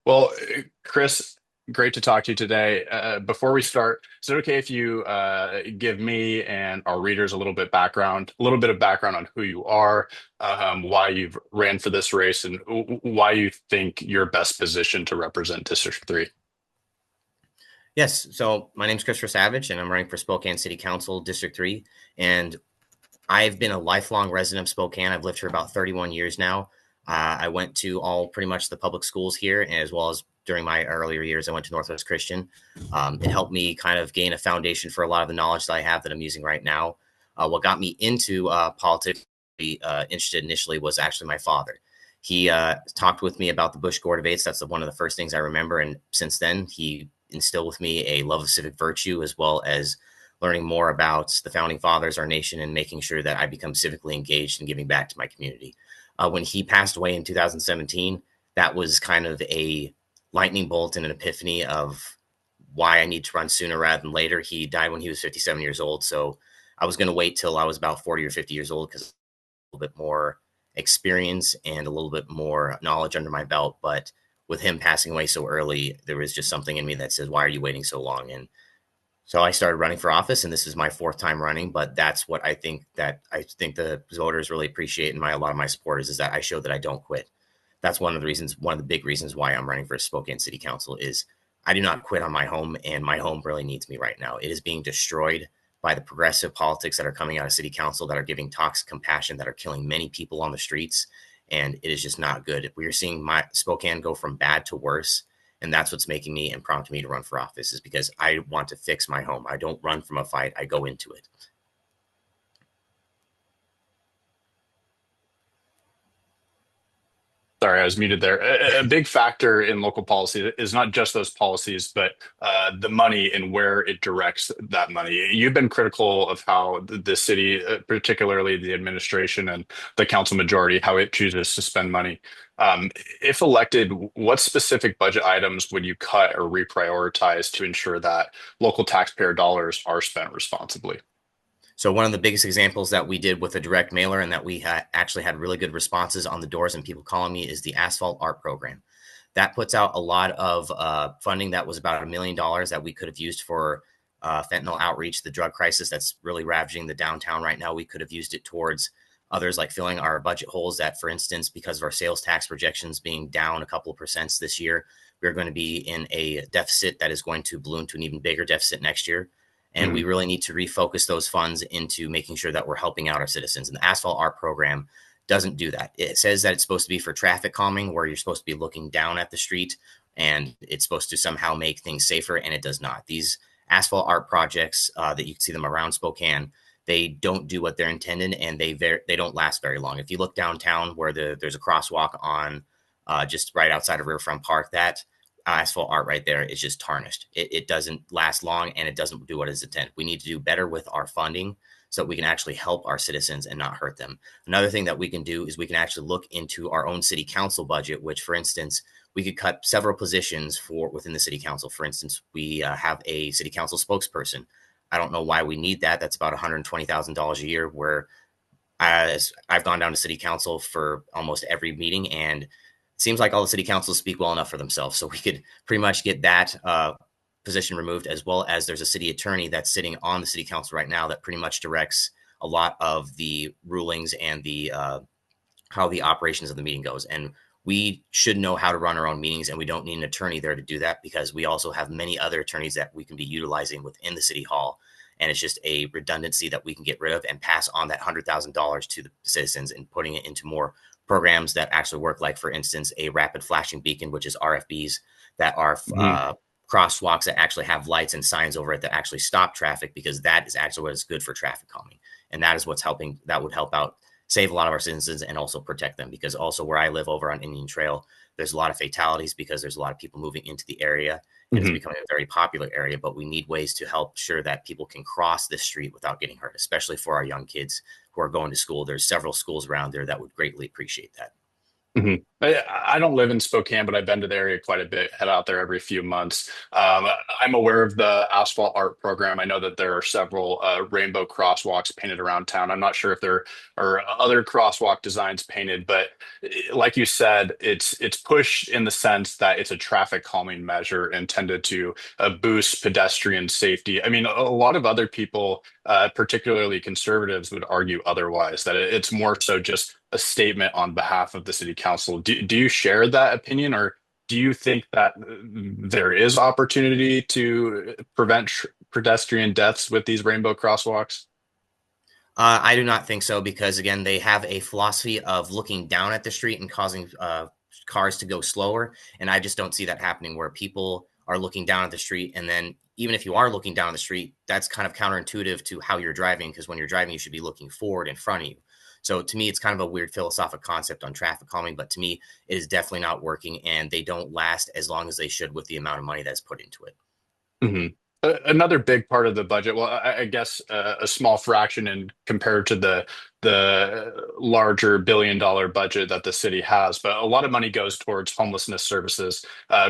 Well, Chris, great to talk to you today. Before we start, is it okay if you give me and our readers a little bit of background on who you are, why you've ran for this race, and why you think you're best positioned to represent District 3? Yes. So my name is Christopher Savage, and I'm running for Spokane City Council District 3. And I've been a lifelong resident of Spokane. I've lived here about 31 years now. I went to all pretty much the public schools here, as well as during my earlier years, I went to Northwest Christian. It helped me kind of gain a foundation for a lot of the knowledge that I have that I'm using right now. What got me into politics, interested initially, was actually my father. He talked with me about the Bush Gore debates. That's one of the first things I remember. And since then, he instilled with me a love of civic virtue, as well as learning more about the founding fathers, our nation, and making sure that I become civically engaged and giving back to my community. When he passed away in 2017, that was kind of a lightning bolt and an epiphany of why I need to run sooner rather than later. He died when he was 57 years old. So I was going to wait till I was about 40 or 50 years old because a little bit more experience and a little bit more knowledge under my belt. But with him passing away so early, there was just something in me that says, why are you waiting so long? And so I started running for office, and this is my fourth time running. But that's what I think the voters really appreciate, and a lot of my supporters, is that I show that I don't quit. That's one of the reasons, one of the big reasons why I'm running for Spokane City Council is I do not quit on my home, and my home really needs me right now. It is being destroyed by the progressive politics that are coming out of City Council, that are giving toxic compassion, that are killing many people on the streets, and it is just not good. We are seeing my Spokane go from bad to worse. And that's what's making me and prompting me to run for office, is because I want to fix my home. I don't run from a fight. I go into it. Sorry, I was muted there. A big factor in local policy is not just those policies, but the money and where it directs that money. You've been critical of how the city, particularly the administration and the council majority, how it chooses to spend money. If elected, what specific budget items would you cut or reprioritize to ensure that local taxpayer dollars are spent responsibly? So one of the biggest examples that we did with a direct mailer, and that we actually had really good responses on the doors and people calling me, is the asphalt art program. That puts out a lot of funding. That was about $1 million that we could have used for fentanyl outreach, the drug crisis that's really ravaging the downtown right now. We could have used it towards others, like filling our budget holes that, for instance, because of our sales tax projections being down a couple of percents this year, we're going to be in a deficit that is going to balloon to an even bigger deficit next year. And we really need to refocus those funds into making sure that we're helping out our citizens. And the asphalt art program doesn't do that. It says that it's supposed to be for traffic calming, where you're supposed to be looking down at the street, and it's supposed to somehow make things safer, and it does not. These asphalt art projects that you can see them around Spokane, they don't do what they're intended, and they don't last very long. If you look downtown where there's a crosswalk on just right outside of Riverfront Park, that asphalt art right there is just tarnished. It doesn't last long, and it doesn't do what it's intended. We need to do better with our funding so that we can actually help our citizens and not hurt them. Another thing that we can do is we can actually look into our own city council budget, which, for instance, we could cut several positions for within the city council. For instance, we have a city council spokesperson. I don't know why we need that. That's about $120,000 a year, where as I've gone down to city council for almost every meeting, and it seems like all the city councils speak well enough for themselves. So we could pretty much get that position removed, as well as there's a city attorney that's sitting on the city council right now that pretty much directs a lot of the rulings and the how the operations of the meeting goes. And we should know how to run our own meetings, and we don't need an attorney there to do that, because we also have many other attorneys that we can be utilizing within the city hall. And it's just a redundancy that we can get rid of and pass on that $100,000 to the citizens, and putting it into more programs that actually work. Like, for instance, a rapid flashing beacon, which is RFBs, that are crosswalks that actually have lights and signs over it that actually stop traffic, because that is actually what is good for traffic calming. And that is what's helping, that would help out, save a lot of our citizens, and also protect them. Because also where I live over on Indian Trail, there's a lot of fatalities because there's a lot of people moving into the area, and it's becoming a very popular area. But we need ways to help sure that people can cross this street without getting hurt, especially for our young kids who are going to school. There's several schools around there that would greatly appreciate that. Mhm. I don't live in Spokane, but I've been to the area quite a bit, head out there every few months. I'm aware of the asphalt art program. I know that there are several rainbow crosswalks painted around town. I'm not sure if there are other crosswalk designs painted, but like you said, it's pushed in the sense that it's a traffic calming measure intended to boost pedestrian safety. I mean, a lot of other people, particularly conservatives, would argue otherwise, that it's more so just a statement on behalf of the city council. Do you share that opinion, or do you think that there is opportunity to prevent pedestrian deaths with these rainbow crosswalks? I do not think so because again, they have a philosophy of looking down at the street and causing cars to go slower, and I just don't see that happening where people are looking down at the street, and then even if you are looking down the street, that's kind of counterintuitive to how you're driving because when you're driving, you should be looking forward in front of you. So to me, it's kind of a weird philosophical concept on traffic calming, but to me, it is definitely not working, and they don't last as long as they should with the amount of money that's put into it. Mhm. Another big part of the budget, well, I guess a small fraction in compared to the larger billion-dollar budget that the city has, but a lot of money goes towards homelessness services,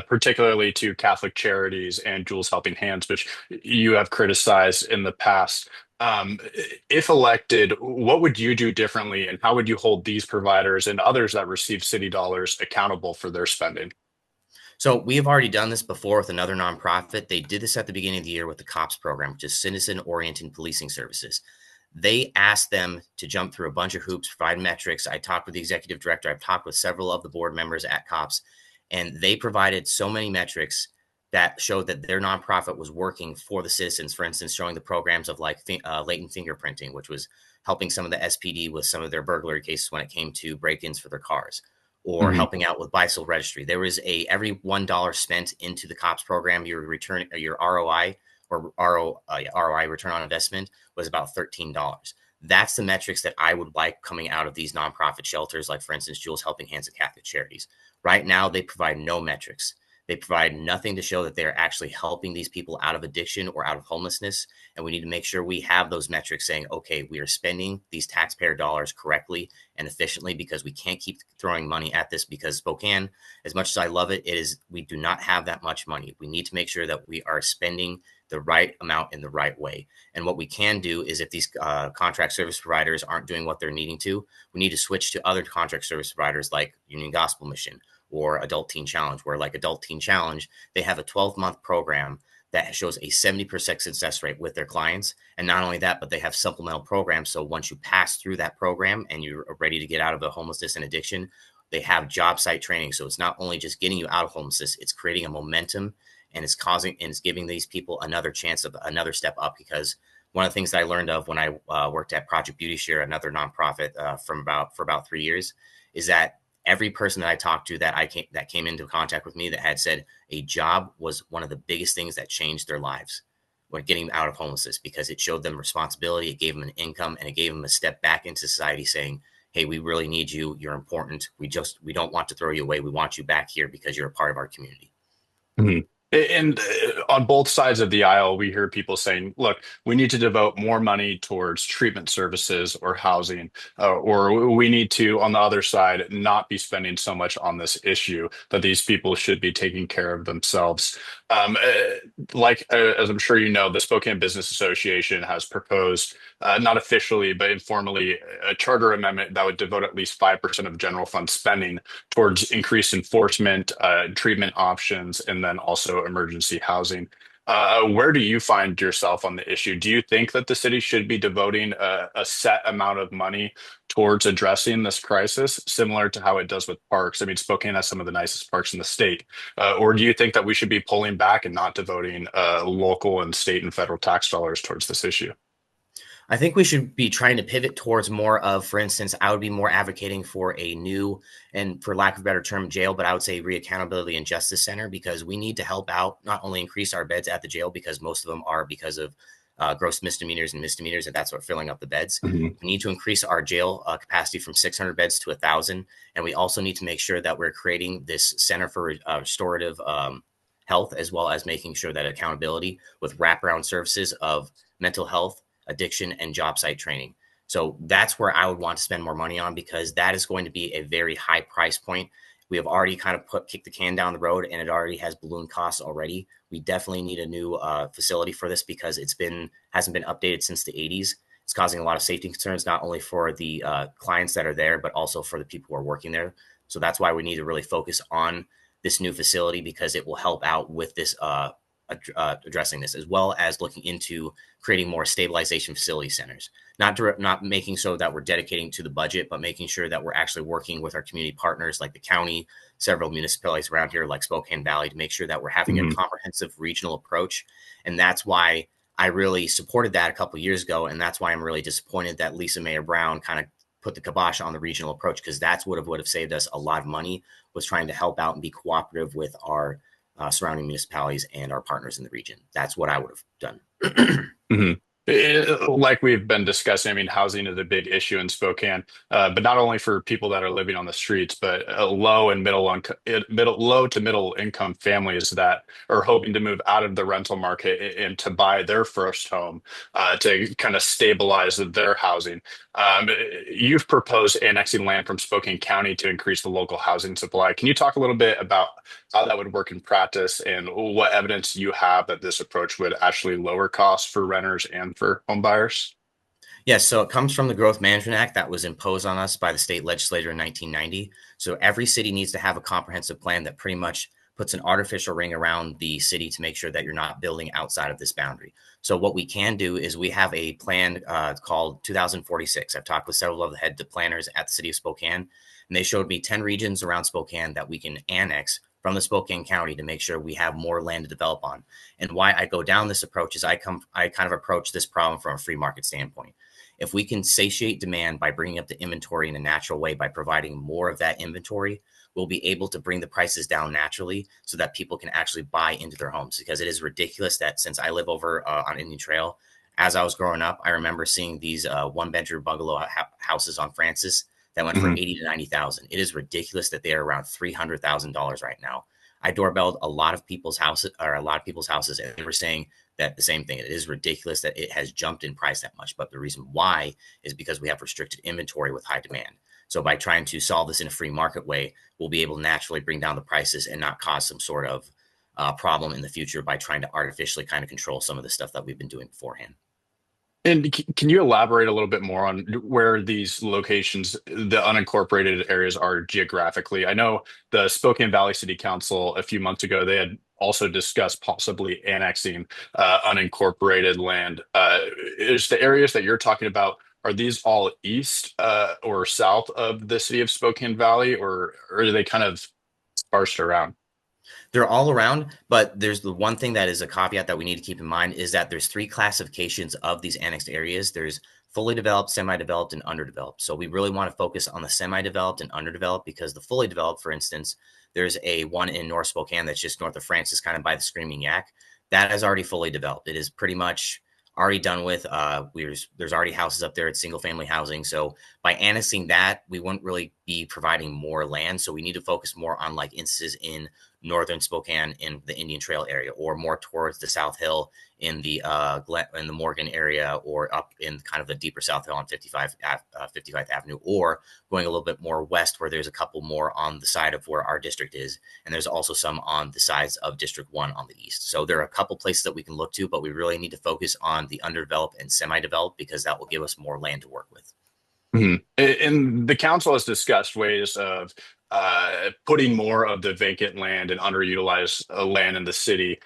particularly to Catholic Charities and Jules Helping Hands, which you have criticized in the past. If elected, what would you do differently, and how would you hold these providers and others that receive city dollars accountable for their spending? So we have already done this before with another nonprofit. They did this at the beginning of the year with the COPS program, which is Citizen Oriented Policing Services. They asked them to jump through a bunch of hoops, provide metrics. I talked with the executive director. I've talked with several of the board members at COPS, and they provided so many metrics that showed that their nonprofit was working for the citizens. For instance, showing the programs of like latent fingerprinting, which was helping some of the SPD with some of their burglary cases when it came to break-ins for their cars, or Mhm. helping out with bicycle registry. There was a every $1 spent into the COPS program, your return, your ROI or ROI return on investment was about $13. That's the metrics that I would like coming out of these nonprofit shelters, like for instance, Jules Helping Hands and Catholic Charities. Right now, they provide no metrics. They provide nothing to show that they're actually helping these people out of addiction or out of homelessness. And we need to make sure we have those metrics saying, okay, we are spending these taxpayer dollars correctly and efficiently because we can't keep throwing money at this because Spokane, as much as I love it, it is we do not have that much money. We need to make sure that we are spending the right amount in the right way. And what we can do is if these contract service providers aren't doing what they're needing to, we need to switch to other contract service providers like Union Gospel Mission or Adult Teen Challenge, where like Adult Teen Challenge, they have a 12-month program that shows a 70% success rate with their clients. And not only that, but they have supplemental programs. So once you pass through that program and you're ready to get out of the homelessness and addiction, they have job site training. So it's not only just getting you out of homelessness, it's creating a momentum and it's giving these people another chance of another step up. Because one of the things that I learned of when I worked at Project Beauty Share, another nonprofit for about 3 years, is that every person that I talked to that came into contact with me that had said a job was one of the biggest things that changed their lives when getting out of homelessness because it showed them responsibility, it gave them an income, and it gave them a step back into society saying, hey, we really need you. You're important. We don't want to throw you away. We want you back here because you're a part of our community. Mhm. And on both sides of the aisle, we hear people saying, look, we need to devote more money towards treatment services or housing, or we need to, on the other side, not be spending so much on this issue, that these people should be taking care of themselves. As I'm sure you know, the Spokane Business Association has proposed, not officially, but informally, a charter amendment that would devote at least 5% of general fund spending towards increased enforcement, treatment options, and then also emergency housing. Where do you find yourself on the issue? Do you think that the city should be devoting a set amount of money towards addressing this crisis, similar to how it does with parks? I mean, Spokane has some of the nicest parks in the state. Or do you think that we should be pulling back and not devoting local and state and federal tax dollars towards this issue? I think we should be trying to pivot towards more of, for instance, I would be more advocating for a new and, for lack of a better term, jail, but I would say re-accountability and justice center because we need to help out, not only increase our beds at the jail because most of them are because of gross misdemeanors and misdemeanors, and that's what filling up the beds. Mhm. We need to increase our jail capacity from 600 beds to 1,000, and we also need to make sure that we're creating this center for restorative health, as well as making sure that accountability with wraparound services of mental health, addiction, and job site training. So that's where I would want to spend more money on, because that is going to be a very high price point. We have already kind of kicked the can down the road, and it already has balloon costs already. We definitely need a new facility for this, because hasn't been updated since the 80s. It's causing a lot of safety concerns, not only for the clients that are there, but also for the people who are working there. So that's why we need to really focus on this new facility, because it will help out with this addressing this, as well as looking into creating more stabilization facility centers. Not making so that we're dedicating to the budget, but making sure that we're actually working with our community partners like the county, several municipalities around here like Spokane Valley, to make sure that we're having a Hmm. comprehensive regional approach. And that's why I really supported that a couple of years ago, and that's why I'm really disappointed that Lisa Mayer Brown kind of put the kibosh on the regional approach, because that's what would have saved us a lot of money, was trying to help out and be cooperative with our surrounding municipalities and our partners in the region. That's what I would have done. Hmm. Like we've been discussing, I mean, housing is a big issue in Spokane, but not only for people that are living on the streets, but low to middle income families that are hoping to move out of the rental market and to buy their first home, to kind of stabilize their housing. Um, you've proposed annexing land from Spokane County to increase the local housing supply. Can you talk a little bit about how that would work in practice and what evidence you have that this approach would actually lower costs for renters and for home buyers? Yes, so it comes from the Growth Management Act that was imposed on us by the state legislature in 1990. So every city needs to have a comprehensive plan that pretty much puts an artificial ring around the city to make sure that you're not building outside of this boundary. So what we can do is we have a plan called 2046. I've talked with several of the head planners at the city of Spokane, and they showed me 10 regions around Spokane that we can annex from the Spokane County to make sure we have more land to develop on. And why I go down this approach is I kind of approach this problem from a free market standpoint. If we can satiate demand by bringing up the inventory in a natural way, by providing more of that inventory, we'll be able to bring the prices down naturally so that people can actually buy into their homes. Because it is ridiculous that, since I live over on Indian Trail, as I was growing up, I remember seeing these one bedroom bungalow houses on Francis that went for Hmm. 80 to 90,000. It is ridiculous that they are around $300,000 right now. I doorbelled a lot of people's houses, and they were saying that the same thing. It is ridiculous that it has jumped in price that much. But the reason why is because we have restricted inventory with high demand. So by trying to solve this in a free market way, we'll be able to naturally bring down the prices and not cause some sort of problem in the future by trying to artificially kind of control some of the stuff that we've been doing beforehand. And can you elaborate a little bit more on where these locations, the unincorporated areas, are geographically? I know the Spokane Valley City Council a few months ago, they had also discussed possibly annexing unincorporated land. Is the areas that you're talking about, are these all east or south of the city of Spokane Valley, or are they kind of sparsed around? They're all around, but there's the one thing that is a caveat that we need to keep in mind, is that there's three classifications of these annexed areas. There's fully developed, semi-developed, and underdeveloped. So we really want to focus on the semi-developed and underdeveloped, because the fully developed, for instance, there's a one in North Spokane that's just north of Francis, kind of by the Screaming Yak. That is already fully developed. It is pretty much already done with. There's already houses up there. It's single family housing. So by annexing that, we wouldn't really be providing more land. So we need to focus more on like instances in northern Spokane in the Indian Trail area, or more towards the South Hill in the in the Morgan area, or up in kind of the deeper South Hill on 55th Avenue, or going a little bit more west, where there's a couple more on the side of where our district is, and there's also some on the sides of District 1 on the east. So there are a couple places that we can look to, but we really need to focus on the underdeveloped and semi-developed, because that will give us more land to work with. Mhm. And the council has discussed ways of putting more of the vacant land and underutilized land in the city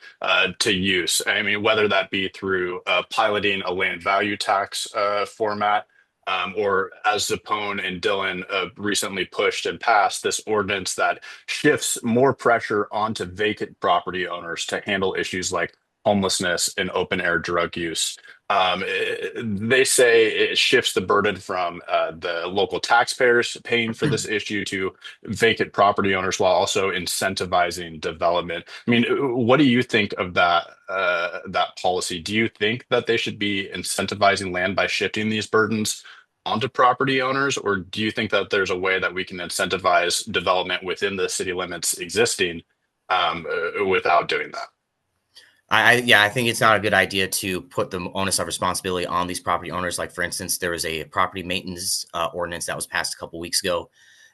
to use. I mean, whether that be through piloting a land value tax format, or as Zappone and Dillon recently pushed and passed this ordinance that shifts more pressure onto vacant property owners to handle issues like homelessness and open air drug use. They say it shifts the burden from the local taxpayers paying for this issue to vacant property owners, while also incentivizing development. I mean, what do you think of that policy? Do you think that they should be incentivizing land by shifting these burdens onto property owners, or do you think that there's a way that we can incentivize development within the city limits existing without doing that? Yeah, I think it's not a good idea to put the onus of responsibility on these property owners. Like, for instance, there was a property maintenance ordinance that was passed a couple weeks ago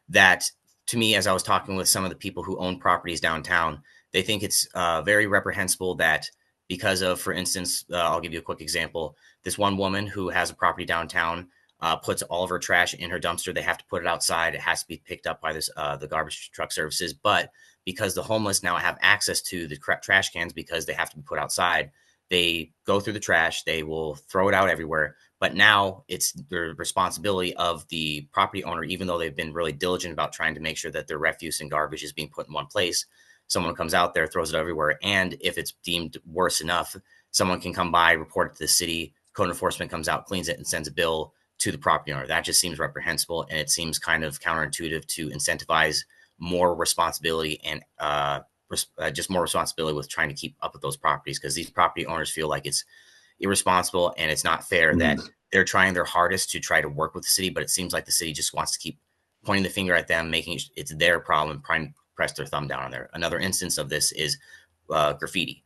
that, to me, as I was talking with some of the people who own properties downtown, they think it's very reprehensible that because of, for instance, I'll give you a quick example. This one woman who has a property downtown puts all of her trash in her dumpster. They have to put it outside. It has to be picked up by the garbage truck services. But because the homeless now have access to the trash cans because they have to be put outside, they go through the trash. They will throw it out everywhere. But now it's the responsibility of the property owner, even though they've been really diligent about trying to make sure that their refuse and garbage is being put in one place. Someone comes out there, throws it everywhere. And if it's deemed worse enough, someone can come by, report it to the city. Code enforcement comes out, cleans it, and sends a bill to the property owner. That just seems reprehensible. And it seems kind of counterintuitive to incentivize more responsibility and just more responsibility with trying to keep up with those properties, because these property owners feel like it's irresponsible and it's not fair that they're trying their hardest to try to work with the city, but it seems like the city just wants to keep pointing the finger at them, making it's their problem, trying to press their thumb down on there. Another instance of this is graffiti.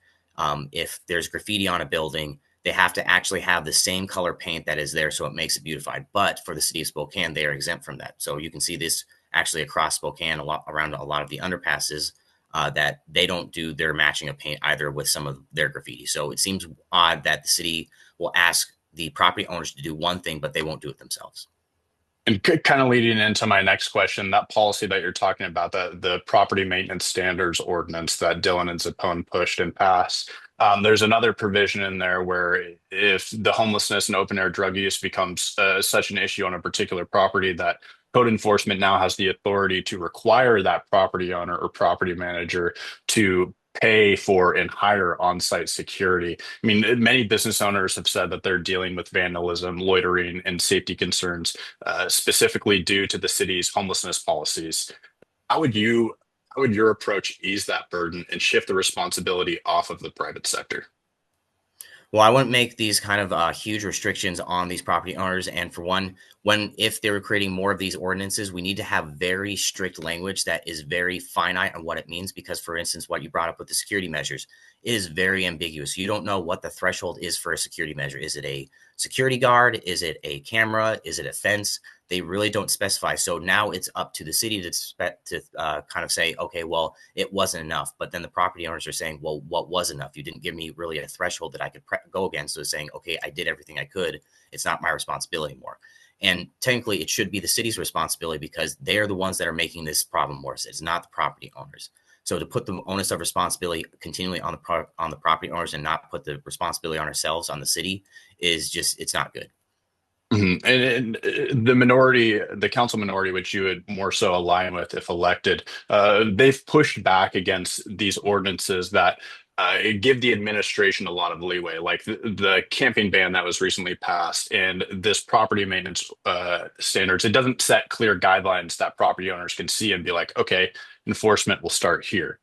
If there's graffiti on a building, they have to actually have the same color paint that is there, so it makes it beautified. But for the city of Spokane, they are exempt from that. So you can see this actually across Spokane, a lot around a lot of the underpasses, that they don't do their matching of paint either with some of their graffiti. So it seems odd that the city will ask the property owners to do one thing, but they won't do it themselves. And kind of leading into my next question, that policy that you're talking about, the property maintenance standards ordinance that Dylan and Zappone pushed and passed, there's another provision in there where if the homelessness and open air drug use becomes such an issue on a particular property, that code enforcement now has the authority to require that property owner or property manager to pay for and hire on-site security. I mean, many business owners have said that they're dealing with vandalism, loitering, and safety concerns specifically due to the city's homelessness policies. How would you, how would your approach ease that burden and shift the responsibility off of the private sector? Well, I wouldn't make these kind of huge restrictions on these property owners. And for one, if they were creating more of these ordinances, we need to have very strict language that is very finite on what it means. Because, for instance, what you brought up with the security measures is very ambiguous. You don't know what the threshold is for a security measure. Is it a security guard? Is it a camera? Is it a fence? They really don't specify. So now it's up to the city to kind of say, okay, well, it wasn't enough. But then the property owners are saying, well, what was enough? You didn't give me really a threshold that I could go against. So it's saying, okay, I did everything I could. It's not my responsibility anymore. And technically, it should be the city's responsibility because they're the ones that are making this problem worse. It's not the property owners. So to put the onus of responsibility continually on the property owners and not put the responsibility on ourselves, on the city, is just, it's not good. Mhm. And the minority, the council minority, which you would more so align with if elected, they've pushed back against these ordinances that give the administration a lot of leeway, like the camping ban that was recently passed and this property maintenance standards. It doesn't set clear guidelines that property owners can see and be like, okay, enforcement will start here.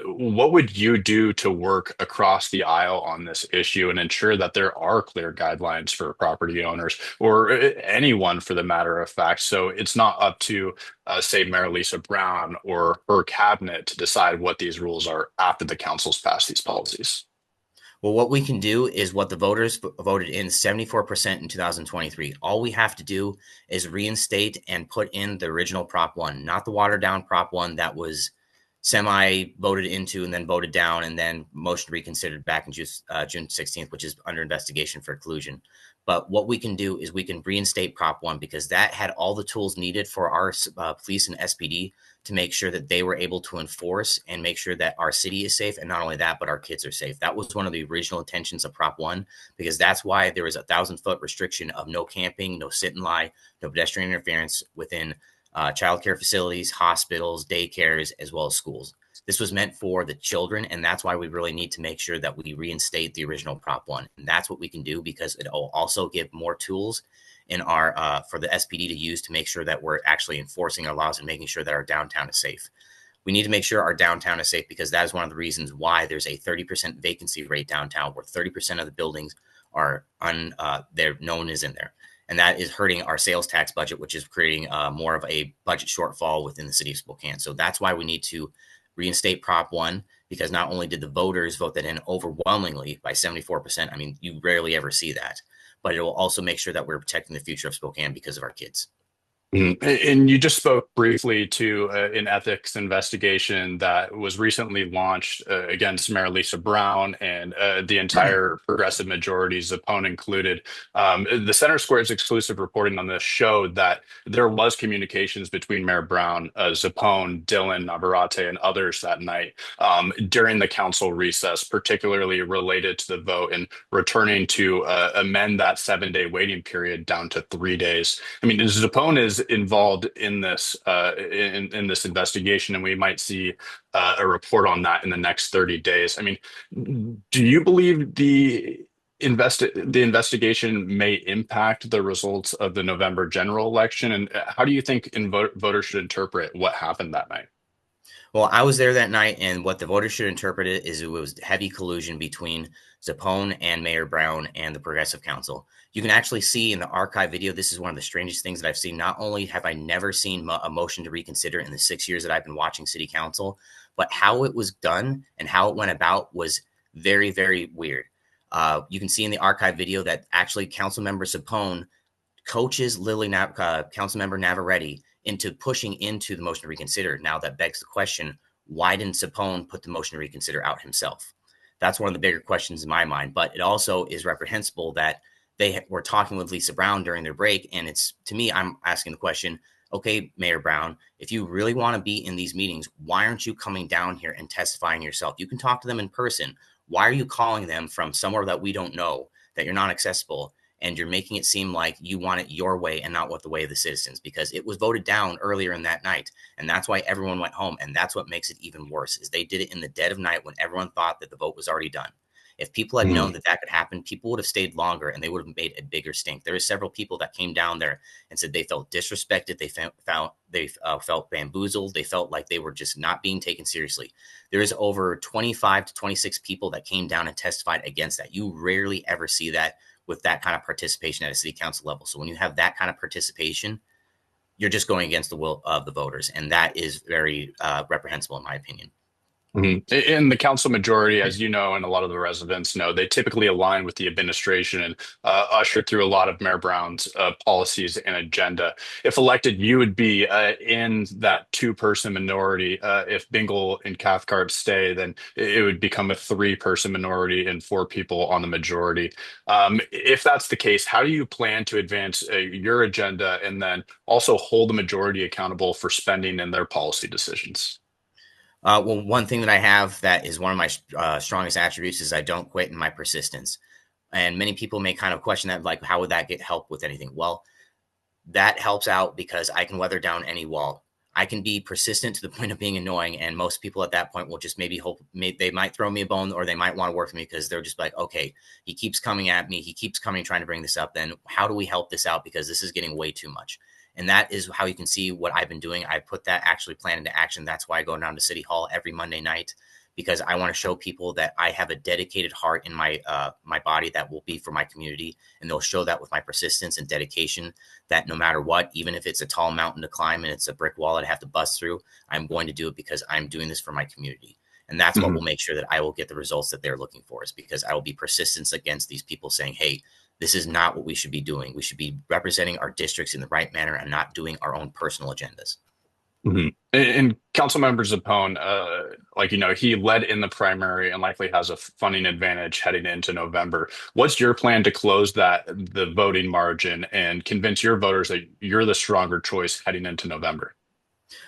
What would you do to work across the aisle on this issue and ensure that there are clear guidelines for property owners or anyone for the matter of fact? So it's not up to, say, Mayor Lisa Brown or her cabinet to decide what these rules are after the council's passed these policies. Well, what we can do is what the voters voted in 74% in 2023. All we have to do is reinstate and put in the original Prop 1, not the watered down Prop 1 that was semi voted into and then voted down and then motion reconsidered back in June 16th, which is under investigation for collusion. But what we can do is we can reinstate Prop 1 because that had all the tools needed for our police and SPD to make sure that they were able to enforce and make sure that our city is safe. And not only that, but our kids are safe. That was one of the original intentions of Prop 1, because that's why there was 1,000-foot restriction of no camping, no sit and lie, no pedestrian interference within childcare facilities, hospitals, daycares, as well as schools. This was meant for the children, and that's why we really need to make sure that we reinstate the original Prop 1. And that's what we can do because it will also give more tools in our for the SPD to use to make sure that we're actually enforcing our laws and making sure that our downtown is safe. We need to make sure our downtown is safe because that is one of the reasons why there's a 30% vacancy rate downtown, where 30% of the buildings are there, no one is in there. And that is hurting our sales tax budget, which is creating more of a budget shortfall within the city of Spokane. So that's why we need to reinstate Prop 1, because not only did the voters vote that in overwhelmingly by 74%, I mean, you rarely ever see that, but it will also make sure that we're protecting the future of Spokane because of our kids. Mhm. And you just spoke briefly to an ethics investigation that was recently launched against Mayor Lisa Brown and the entire progressive majority, Zappone included. The Center Square's exclusive reporting on this showed that there was communications between Mayor Brown, Zappone, Dylan, Navarrete, and others that night during the council recess, particularly related to the vote and returning to amend that 7-day waiting period down to 3 days. I mean, Zappone is involved in this in this investigation, and we might see a report on that in the next 30 days. I mean, do you believe the investigation may impact the results of the November general election? And how do you think voters should interpret what happened that night? Well, I was there that night, and what the voters should interpret it is it was heavy collusion between Zappone and Mayor Brown and the Progressive Council. You can actually see in the archive video, this is one of the strangest things that I've seen. Not only have I never seen a motion to reconsider in the 6 years that I've been watching City Council, but how it was done and how it went about was very, very weird. You can see in the archive video that actually Councilmember Zappone coaches Councilmember Navarrete into pushing into the motion to reconsider. Now that begs the question, why didn't Zappone put the motion to reconsider out himself? That's one of the bigger questions in my mind. But it also is reprehensible that they were talking with Lisa Brown during their break. And it's, to me, I'm asking the question, okay, Mayor Brown, if you really want to be in these meetings, why aren't you coming down here and testifying yourself? You can talk to them in person. Why are you calling them from somewhere that we don't know, that you're not accessible? And you're making it seem like you want it your way and not what the way of the citizens, because it was voted down earlier in that night. And that's why everyone went home. And that's what makes it even worse, is they did it in the dead of night when everyone thought that the vote was already done. If people had known that that could happen, people would have stayed longer and they would have made a bigger stink. There are several people that came down there and said they felt disrespected. Felt bamboozled. They felt like they were just not being taken seriously. There is over 25 to 26 people that came down and testified against that. You rarely ever see that with that kind of participation at a city council level. So when you have that kind of participation, you're just going against the will of the voters. And that is very reprehensible in my opinion. Mhm. In the council majority, as you know, and a lot of the residents know, they typically align with the administration and usher through a lot of Mayor Brown's policies and agenda. If elected, you would be in that two-person minority. If Bingle and Cathcart stay, then it would become a three-person minority and four people on the majority. If that's the case, how do you plan to advance your agenda and then also hold the majority accountable for spending and their policy decisions? Well, one thing that I have that is one of my strongest attributes is I don't quit and my persistence. And many people may kind of question that, like, how would that get help with anything? Well, that helps out because I can weather down any wall. I can be persistent to the point of being annoying, and most people at that point will just maybe hope they might throw me a bone or they might want to work with me because they're just like, okay, he keeps coming at me, he keeps coming trying to bring this up. Then how do we help this out because this is getting way too much? And that is how you can see what I've been doing. I put that actually plan into action. That's why I go down to City Hall every Monday night because I want to show people that I have a dedicated heart in my body that will be for my community, and they'll show that with my persistence and dedication. That no matter what, even if it's a tall mountain to climb and it's a brick wall that I have to bust through, I'm going to do it because I'm doing this for my community. And that's what will make sure that I will get the results that they're looking for, is because I will be persistent against these people saying, hey, this is not what we should be doing. We should be representing our districts in the right manner and not doing our own personal agendas. And council members Zappone, like he led in the primary and likely has a funding advantage heading into November. What's your plan to close the voting margin and convince your voters that you're the stronger choice heading into November?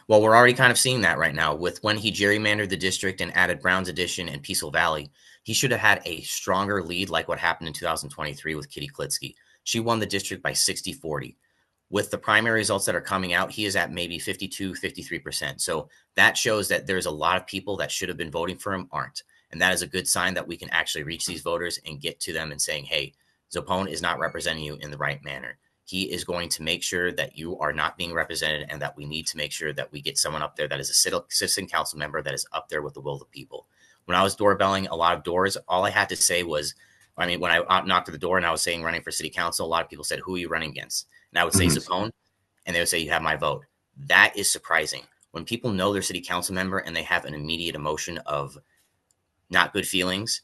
Well, we're already kind of seeing that right now with when he gerrymandered the district and added Brown's Addition and Peaceful Valley. He should have had a stronger lead like what happened in 2023 with Kitty Klitsky. She won the district by 60-40. With the primary results that are coming out, he is at maybe 52, 53%. So that shows that there's a lot of people that should have been voting for him aren't. And that is a good sign that we can actually reach these voters and get to them and saying, hey, Zappone is not representing you in the right manner. He is going to make sure that you are not being represented and that we need to make sure that we get someone up there that is a citizen council member that is up there with the will of the people. When I was doorbelling a lot of doors, all I had to say was, I mean, when I knocked at the door and I was saying running for city council, a lot of people said, who are you running against? And I would say Zappone, and they would say, you have my vote. That is surprising. When people know their city council member and they have an immediate emotion of not good feelings,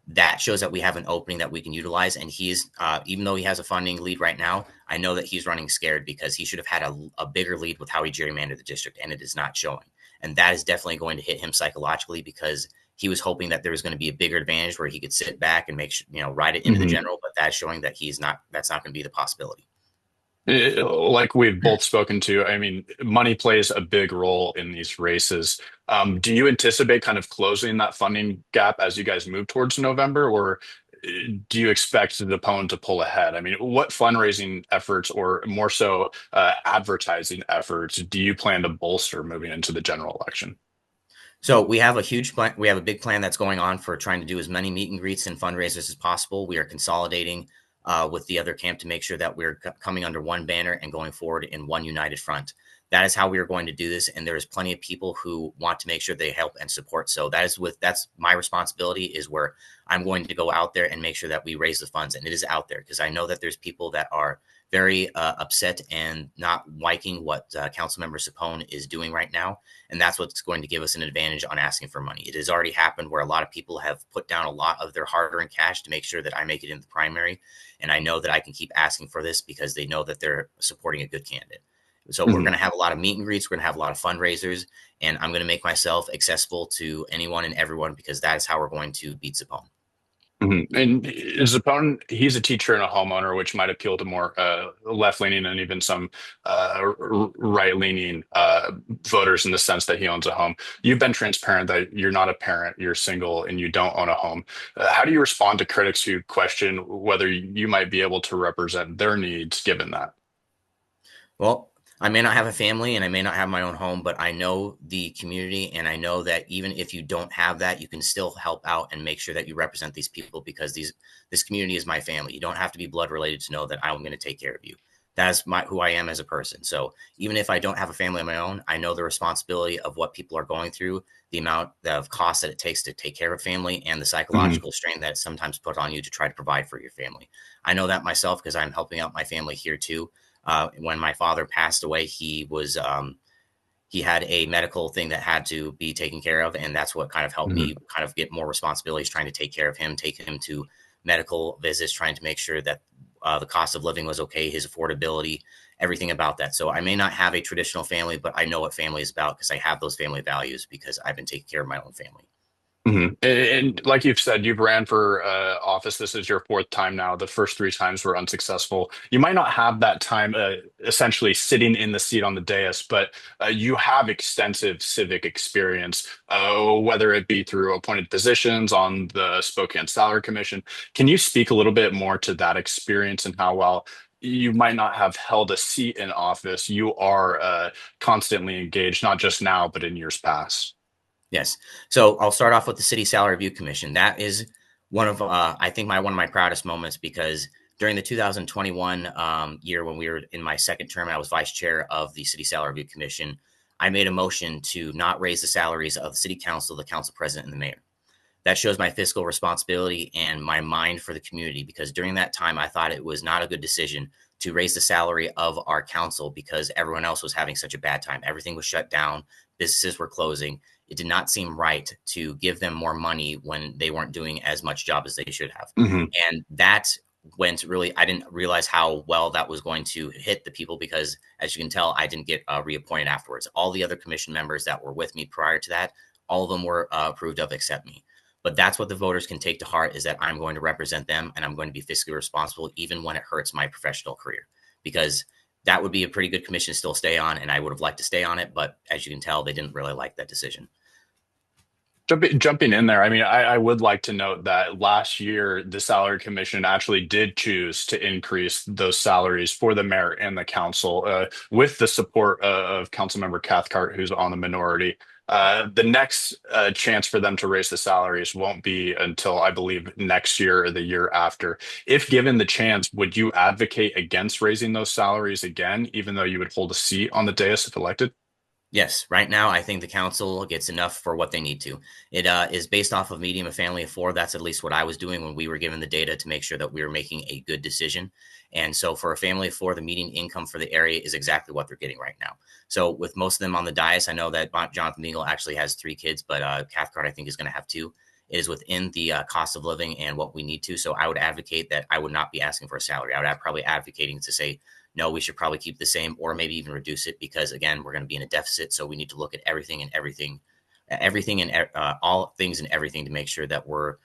that shows that we have an opening that we can utilize. And he is, even though he has a funding lead right now, I know that he's running scared because he should have had a bigger lead with how he gerrymandered the district, and it is not showing. And that is definitely going to hit him psychologically because he was hoping that there was going to be a bigger advantage where he could sit back and make sure, ride it into the Hmm. general. But that's showing that that's not going to be the possibility. Like we've both spoken to, I mean, money plays a big role in these races. Do you anticipate kind of closing that funding gap as you guys move towards November, or do you expect the opponent to pull ahead? I mean, what fundraising efforts, or more so advertising efforts, do you plan to bolster moving into the general election? So we have a huge plan. We have a big plan that's going on for trying to do as many meet and greets and fundraisers as possible. We are consolidating with the other camp to make sure that we're coming under one banner and going forward in one united front. That is how we are going to do this. And there is plenty of people who want to make sure they help and support. So that's my responsibility, is where I'm going to go out there and make sure that we raise the funds. And it is out there because I know that there's people that are very upset and not liking what Councilmember Zappone is doing right now. And that's what's going to give us an advantage on asking for money. It has already happened where a lot of people have put down a lot of their hard-earned cash to make sure that I make it in the primary. And I know that I can keep asking for this because they know that they're supporting a good candidate. So we're going to have a lot of meet and greets. We're going to have a lot of fundraisers, and I'm going to make myself accessible to anyone and everyone because that is how we're going to beat Zappone. And his opponent, he's a teacher and a homeowner, which might appeal to more left-leaning and even some right-leaning voters in the sense that he owns a home. You've been transparent that you're not a parent, you're single, and you don't own a home. How do you respond to critics who question whether you might be able to represent their needs given that? Well, I may not have a family and I may not have my own home, but I know the community, and I know that even if you don't have that, you can still help out and make sure that you represent these people because this community is my family. You don't have to be blood related to know that I'm going to take care of you. That is who I am as a person. So even if I don't have a family of my own, I know the responsibility of what people are going through, the amount of cost that it takes to take care of a family, and the Hmm. psychological strain that it's sometimes put on you to try to provide for your family. I know that myself because I'm helping out my family here too. When my father passed away, he had a medical thing that had to be taken care of, and that's what kind of helped Hmm. me kind of get more responsibilities, trying to take care of him, take him to medical visits, trying to make sure that the cost of living was okay, his affordability, everything about that. So I may not have a traditional family, but I know what family is about because I have those family values because I've been taking care of my own family. Hmm. And like you've said, you've ran for office. This is your fourth time now. The first three times were unsuccessful. You might not have that time essentially sitting in the seat on the dais, but you have extensive civic experience, whether it be through appointed positions on the Spokane Salary Commission. Can you speak a little bit more to that experience and how, while you might not have held a seat in office, you are constantly engaged, not just now, but in years past? Yes. So I'll start off with the City Salary Review Commission. That is one of, I think, one of my proudest moments because during the 2021 year, when we were in my second term, I was vice chair of the City Salary Review Commission. I made a motion to not raise the salaries of the city council, the council president, and the mayor. That shows my fiscal responsibility and my mind for the community because during that time, I thought it was not a good decision to raise the salary of our council because everyone else was having such a bad time. Everything was shut down, businesses were closing. It did not seem right to give them more money when they weren't doing as much job as they should have. Hmm. And that went really, I didn't realize how well that was going to hit the people because, as you can tell, I didn't get reappointed afterwards. All the other commission members that were with me prior to that, all of them were approved of except me. But that's what the voters can take to heart, is that I'm going to represent them and I'm going to be fiscally responsible even when it hurts my professional career, because that would be a pretty good commission to still stay on. And I would have liked to stay on it. But as you can tell, they didn't really like that decision. Jumping in there, I mean, I would like to note that last year, the Salary Commission actually did choose to increase those salaries for the mayor and the council with the support of Councilmember Cathcart, who's on the minority. The next chance for them to raise the salaries won't be until, I believe, next year or the year after. If given the chance, would you advocate against raising those salaries again, even though you would hold a seat on the dais if elected? Yes, right now I think the council gets enough for what they need to. It is based off of medium, a family of four. That's at least what I was doing when we were given the data to make sure that we were making a good decision. And so for a family of four, the median income for the area is exactly what they're getting right now. So with most of them on the dais, I know that Jonathan Mingle actually has three kids, but Cathcart I think is going to have two. It is within the cost of living and what we need to. So I would advocate that I would not be asking for a salary. I would probably advocating to say, no, we should probably keep the same or maybe even reduce it because, again, we're going to be in a deficit. So we need to look at everything and all things and everything to make sure that we're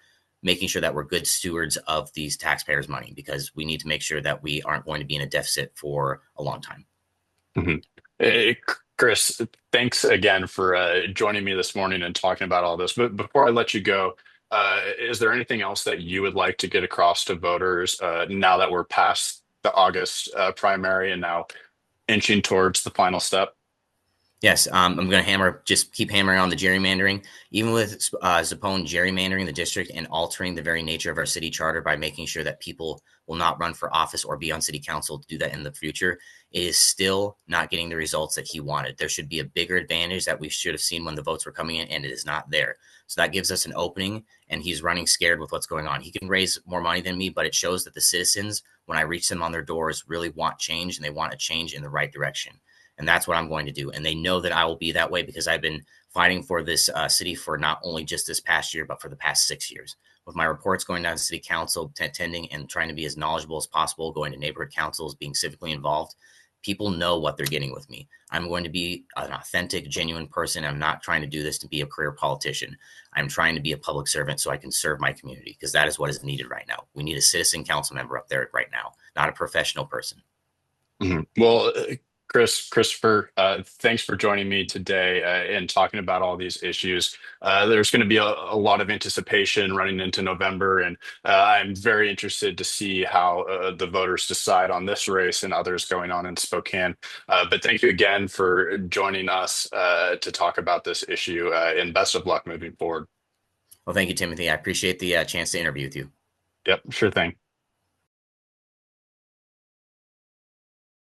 making sure that we're good stewards of these taxpayers' money because we need to make sure that we aren't going to be in a deficit for a long time. Mhm. Eh, Chris, thanks again for joining me this morning and talking about all this. But before I let you go, is there anything else that you would like to get across to voters now that we're past the August primary and now inching towards the final step? Yes, I'm going to just keep hammering on the gerrymandering. Even with Zappone gerrymandering the district and altering the very nature of our city charter by making sure that people will not run for office or be on city council to do that in the future, it is still not getting the results that he wanted. There should be a bigger advantage that we should have seen when the votes were coming in, and it is not there. So that gives us an opening, and he's running scared with what's going on. He can raise more money than me, but it shows that the citizens, when I reach them on their doors, really want change, and they want a change in the right direction. And that's what I'm going to do. And they know that I will be that way because I've been fighting for this city for not only just this past year, but for the past 6 years. With my reports going down to city council, attending and trying to be as knowledgeable as possible, going to neighborhood councils, being civically involved, people know what they're getting with me. I'm going to be an authentic, genuine person. I'm not trying to do this to be a career politician. I'm trying to be a public servant so I can serve my community because that is what is needed right now. We need a citizen council member up there right now, not a professional person. Mhm. Well, Christopher, thanks for joining me today and talking about all these issues. There's going to be a lot of anticipation running into November, and I'm very interested to see how the voters decide on this race and others going on in Spokane. But thank you again for joining us to talk about this issue, and best of luck moving forward. Well, thank you, Timothy. I appreciate the chance to interview with you. Yep, sure thing.